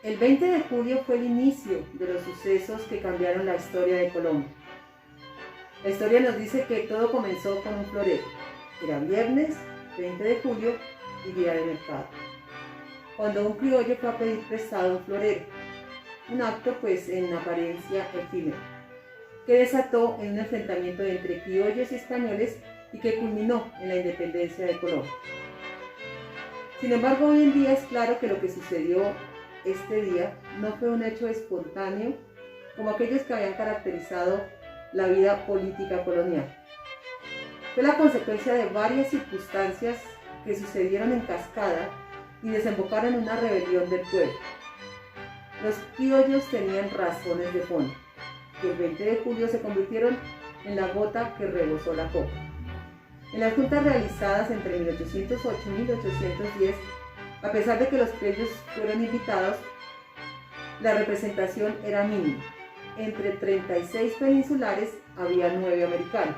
El 20 de julio fue el inicio de los sucesos que cambiaron la historia de Colombia. La historia nos dice que todo comenzó con un florero. Era viernes 20 de julio y día de mercado, cuando un criollo fue a pedir prestado un florero, un acto pues en apariencia efímero, que desató en un enfrentamiento entre criollos y españoles y que culminó en la independencia de Colombia. Sin embargo, hoy en día es claro que lo que sucedió este día no fue un hecho espontáneo como aquellos que habían caracterizado la vida política colonial. Fue la consecuencia de varias circunstancias que sucedieron en cascada y desembocaron en una rebelión del pueblo. Los criollos tenían razones de fondo, que el 20 de julio se convirtieron en la gota que rebosó la copa. En las juntas realizadas entre 1808 y 1810, a pesar de que los criollos fueron invitados, la representación era mínima. Entre 36 peninsulares había 9 americanos.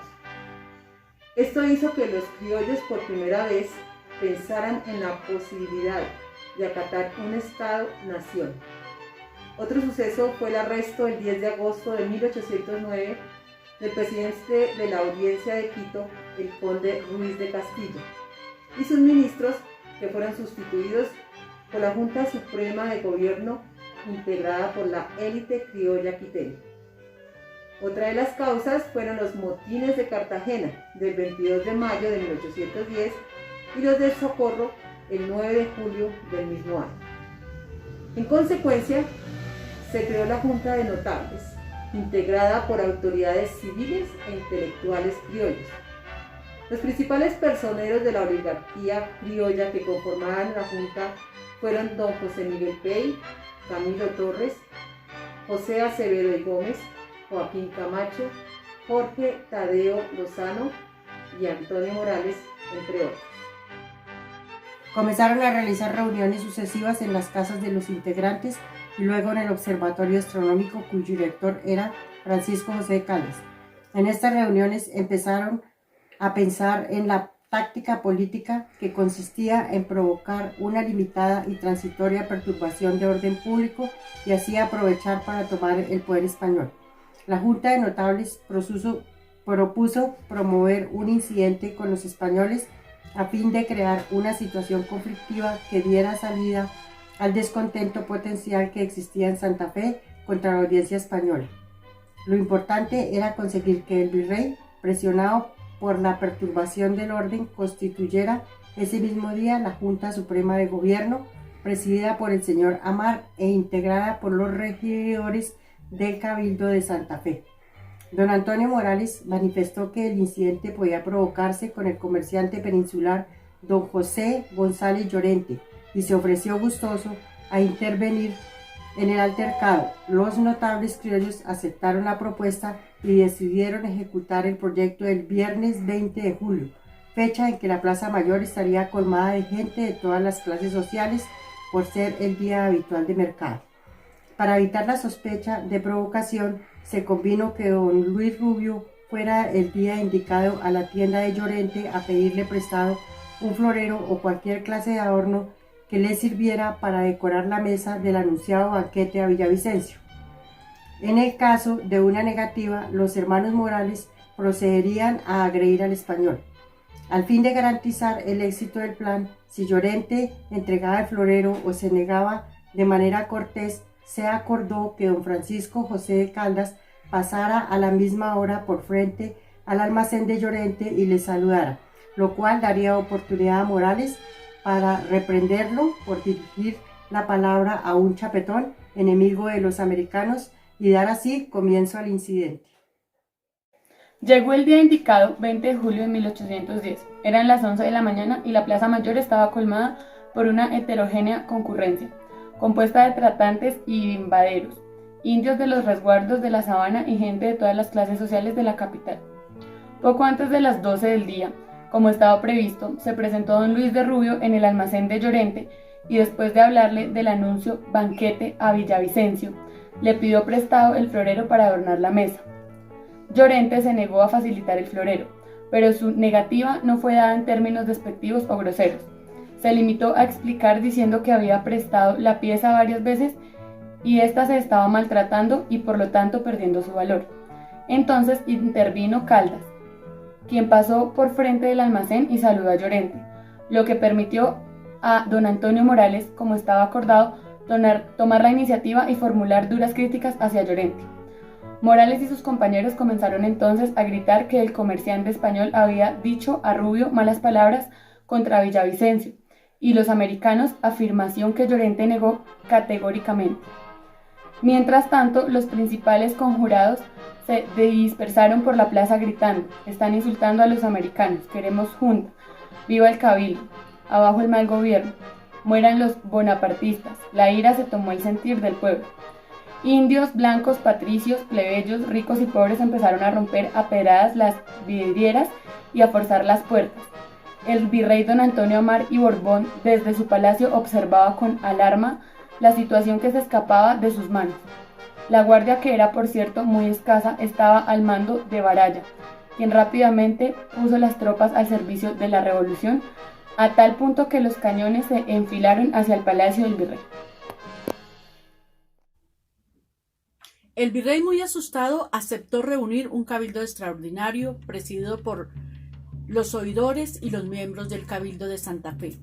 Esto hizo que los criollos por primera vez pensaran en la posibilidad de acatar un Estado-nación. Otro suceso fue el arresto el 10 de agosto de 1809 del presidente de la Audiencia de Quito, el conde Ruiz de Castillo, y sus ministros, que fueron sustituidos por la Junta Suprema de Gobierno integrada por la élite criolla quiteña. Otra de las causas fueron los motines de Cartagena del 22 de mayo de 1810 y los de Socorro el 9 de julio del mismo año. En consecuencia, se creó la Junta de Notables, integrada por autoridades civiles e intelectuales criollos. Los principales personeros de la oligarquía criolla que conformaban la Junta fueron don José Miguel Pey, Camilo Torres, José Acevedo y Gómez, Joaquín Camacho, Jorge Tadeo Lozano y Antonio Morales, entre otros. Comenzaron a realizar reuniones sucesivas en las casas de los integrantes y luego en el Observatorio Astronómico, cuyo director era Francisco José de Caldas. En estas reuniones empezaron a pensar en la táctica política que consistía en provocar una limitada y transitoria perturbación de orden público y así aprovechar para tomar el poder español. La Junta de Notables propuso promover un incidente con los españoles a fin de crear una situación conflictiva que diera salida al descontento potencial que existía en Santa Fe contra la audiencia española. Lo importante era conseguir que el virrey, presionado por la perturbación del orden, constituyera ese mismo día la Junta Suprema de Gobierno, presidida por el señor Amar e integrada por los regidores del Cabildo de Santa Fe. Don Antonio Morales manifestó que el incidente podía provocarse con el comerciante peninsular don José González Llorente y se ofreció gustoso a intervenir en el altercado. Los notables criollos aceptaron la propuesta y decidieron ejecutar el proyecto el viernes 20 de julio, fecha en que la Plaza Mayor estaría colmada de gente de todas las clases sociales por ser el día habitual de mercado. Para evitar la sospecha de provocación, se convino que don Luis Rubio fuera el día indicado a la tienda de Llorente a pedirle prestado un florero o cualquier clase de adorno que le sirviera para decorar la mesa del anunciado banquete a Villavicencio. En el caso de una negativa, los hermanos Morales procederían a agredir al español. Al fin de garantizar el éxito del plan, si Llorente entregaba el florero o se negaba de manera cortés, se acordó que don Francisco José de Caldas pasara a la misma hora por frente al almacén de Llorente y le saludara, lo cual daría oportunidad a Morales para reprenderlo por dirigir la palabra a un chapetón, enemigo de los americanos, y dar así comienzo al incidente. Llegó el día indicado, 20 de julio de 1810. Eran las 11 de la mañana y la Plaza Mayor estaba colmada por una heterogénea concurrencia, compuesta de tratantes y bimbaderos, indios de los resguardos de la sabana y gente de todas las clases sociales de la capital. Poco antes de las 12 del día, como estaba previsto, se presentó don Luis de Rubio en el almacén de Llorente y después de hablarle del anuncio banquete a Villavicencio, le pidió prestado el florero para adornar la mesa. Llorente se negó a facilitar el florero, pero su negativa no fue dada en términos despectivos o groseros, Se limitó a explicar diciendo que había prestado la pieza varias veces y ésta se estaba maltratando y por lo tanto perdiendo su valor. Entonces intervino Caldas, quien pasó por frente del almacén y saludó a Llorente, lo que permitió a don Antonio Morales, como estaba acordado, tomar la iniciativa y formular duras críticas hacia Llorente. Morales y sus compañeros comenzaron entonces a gritar que el comerciante español había dicho a Rubio malas palabras contra Villavicencio, y los americanos, afirmación que Llorente negó categóricamente. Mientras tanto, los principales conjurados se dispersaron por la plaza gritando: están insultando a los americanos, queremos junta, viva el cabildo, abajo el mal gobierno, mueran los bonapartistas. La ira se tomó el sentir del pueblo. Indios, blancos, patricios, plebeyos, ricos y pobres empezaron a romper a pedradas las vidrieras y a forzar las puertas. El virrey don Antonio Amar y Borbón desde su palacio observaba con alarma la situación que se escapaba de sus manos. La guardia, que era por cierto muy escasa, estaba al mando de Baraya, quien rápidamente puso las tropas al servicio de la revolución, a tal punto que los cañones se enfilaron hacia el palacio del virrey. El virrey, muy asustado, aceptó reunir un cabildo extraordinario presidido por los oidores y los miembros del cabildo de Santa Fe.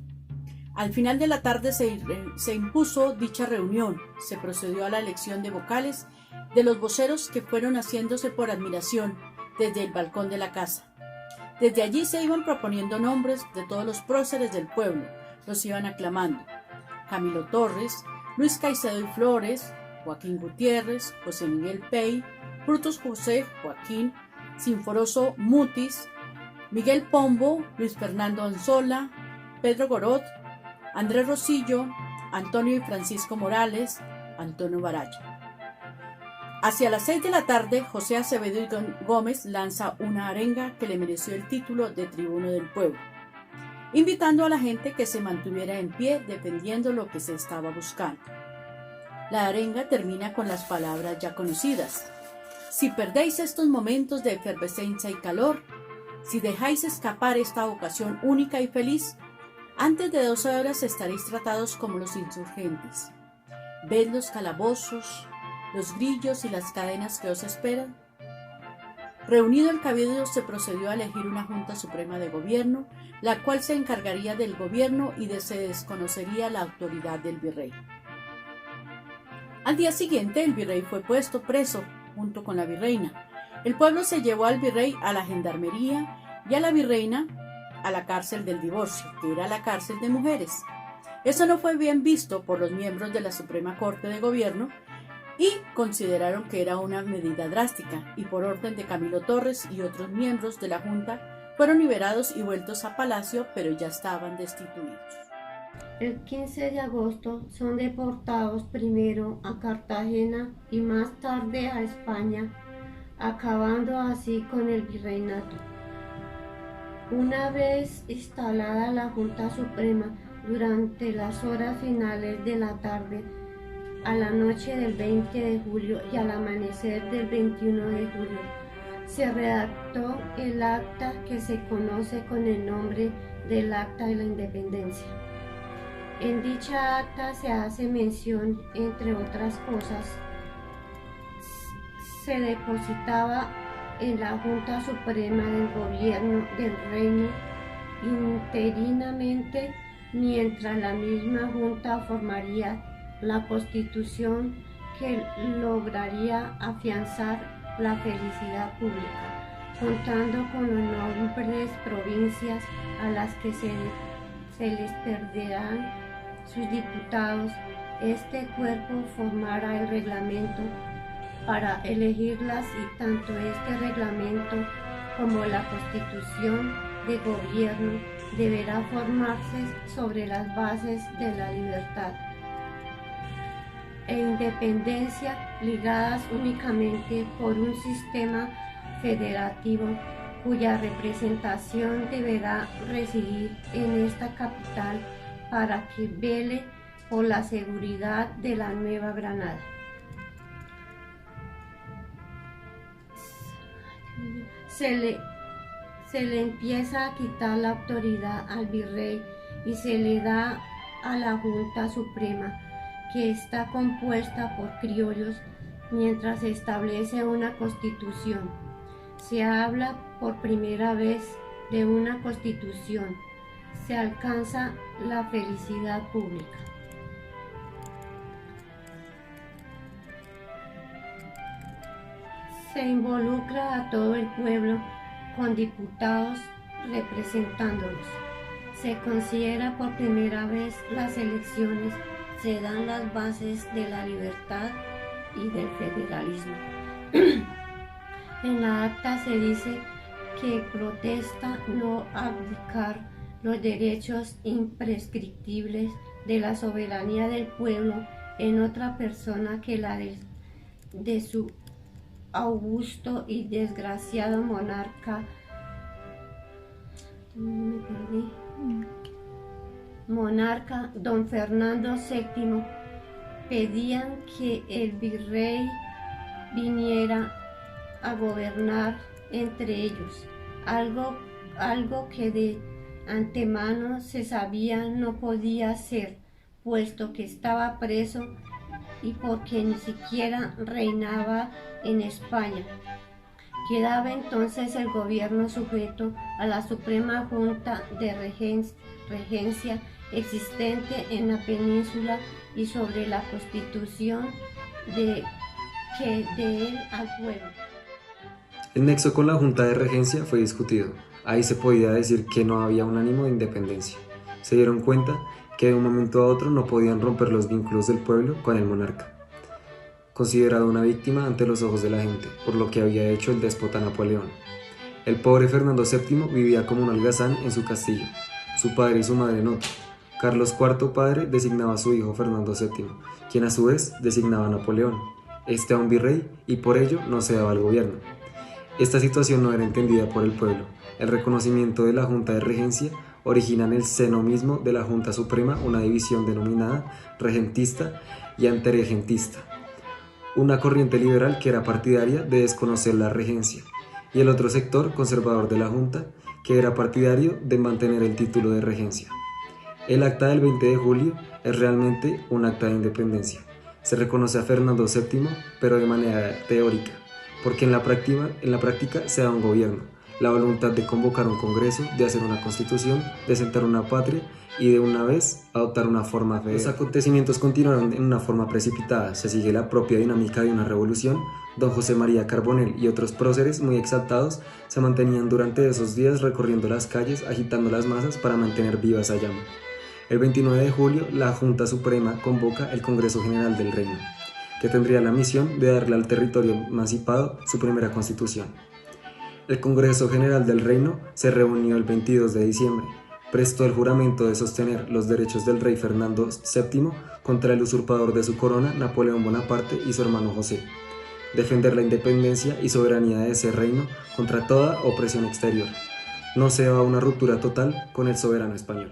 Al final de la tarde se impuso dicha reunión, se procedió a la elección de vocales de los voceros, que fueron haciéndose por admiración desde el balcón de la casa. Desde allí se iban proponiendo nombres de todos los próceres del pueblo, los iban aclamando: Camilo Torres, Luis Caicedo y Flores, Joaquín Gutiérrez, José Miguel Pey, Frutos José Joaquín, Sinforoso Mutis, Miguel Pombo, Luis Fernando Anzola, Pedro Gorot, Andrés Rosillo, Antonio y Francisco Morales, Antonio Baraya. Hacia las 6 de la tarde, José Acevedo y Gómez lanza una arenga que le mereció el título de tribuno del pueblo, invitando a la gente que se mantuviera en pie defendiendo lo que se estaba buscando. La arenga termina con las palabras ya conocidas: si perdéis estos momentos de efervescencia y calor, si dejáis escapar esta ocasión única y feliz, antes de 12 horas estaréis tratados como los insurgentes. ¿Ved los calabozos, los grillos y las cadenas que os esperan? Reunido el cabildo, se procedió a elegir una Junta Suprema de Gobierno, la cual se encargaría del gobierno y se desconocería la autoridad del virrey. Al día siguiente, el virrey fue puesto preso junto con la virreina. El pueblo se llevó al virrey a la gendarmería y a la virreina a la cárcel del divorcio, que era la cárcel de mujeres. Eso no fue bien visto por los miembros de la Suprema Corte de Gobierno y consideraron que era una medida drástica, y por orden de Camilo Torres y otros miembros de la Junta fueron liberados y vueltos a palacio, pero ya estaban destituidos. El 15 de agosto son deportados primero a Cartagena y más tarde a España, acabando así con el virreinato. Una vez instalada la Junta Suprema, durante las horas finales de la tarde, a la noche del 20 de julio y al amanecer del 21 de julio, se redactó el acta que se conoce con el nombre del Acta de la Independencia. En dicha acta se hace mención, entre otras cosas, se depositaba en la Junta Suprema del Gobierno del Reino interinamente, mientras la misma Junta formaría la Constitución que lograría afianzar la felicidad pública, contando con los nombres provincias a las que se les perderán sus diputados. Este cuerpo formará el reglamento para elegirlas, y tanto este reglamento como la Constitución de Gobierno deberá formarse sobre las bases de la libertad e independencia, ligadas únicamente por un sistema federativo cuya representación deberá residir en esta capital para que vele por la seguridad de la Nueva Granada. Se le empieza a quitar la autoridad al virrey y se le da a la Junta Suprema, que está compuesta por criollos, mientras se establece una constitución. Se habla por primera vez de una constitución. Se alcanza la felicidad pública. Se involucra a todo el pueblo con diputados representándolos. Se considera por primera vez las elecciones, se dan las bases de la libertad y del federalismo. En la acta se dice que protesta no abdicar los derechos imprescriptibles de la soberanía del pueblo en otra persona que la de su augusto y desgraciado monarca don Fernando VII. Pedían que el virrey viniera a gobernar entre ellos, algo que de antemano se sabía no podía ser, puesto que estaba preso y porque ni siquiera reinaba en España. Quedaba entonces el gobierno sujeto a la Suprema Junta de Regencia existente en la península y sobre la constitución de él al pueblo. El nexo con la Junta de Regencia fue discutido. Ahí se podía decir que no había un ánimo de independencia. Se dieron cuenta que de un momento a otro no podían romper los vínculos del pueblo con el monarca, considerado una víctima ante los ojos de la gente, por lo que había hecho el déspota Napoleón. El pobre Fernando VII vivía como un holgazán en su castillo, su padre y su madre en otro. Carlos IV, padre, designaba a su hijo Fernando VII, quien a su vez designaba a Napoleón, a un virrey, y por ello no se daba al gobierno. Esta situación no era entendida por el pueblo. El reconocimiento de la Junta de Regencia origina en el seno mismo de la Junta Suprema una división denominada regentista y anteregentista, una corriente liberal que era partidaria de desconocer la regencia, y el otro sector conservador de la Junta que era partidario de mantener el título de regencia. El acta del 20 de julio es realmente un acta de independencia. Se reconoce a Fernando VII, pero de manera teórica, porque en la práctica se da un gobierno, la voluntad de convocar un congreso, de hacer una constitución, de sentar una patria y de una vez adoptar una forma federal. Los acontecimientos continuaron en una forma precipitada, se sigue la propia dinámica de una revolución. Don José María Carbonell y otros próceres muy exaltados se mantenían durante esos días recorriendo las calles, agitando las masas para mantener viva esa llama. El 29 de julio, la Junta Suprema convoca el Congreso General del Reino, que tendría la misión de darle al territorio emancipado su primera constitución. El Congreso General del Reino se reunió el 22 de diciembre, prestó el juramento de sostener los derechos del rey Fernando VII contra el usurpador de su corona, Napoleón Bonaparte, y su hermano José, defender la independencia y soberanía de ese reino contra toda opresión exterior. No se daba una ruptura total con el soberano español.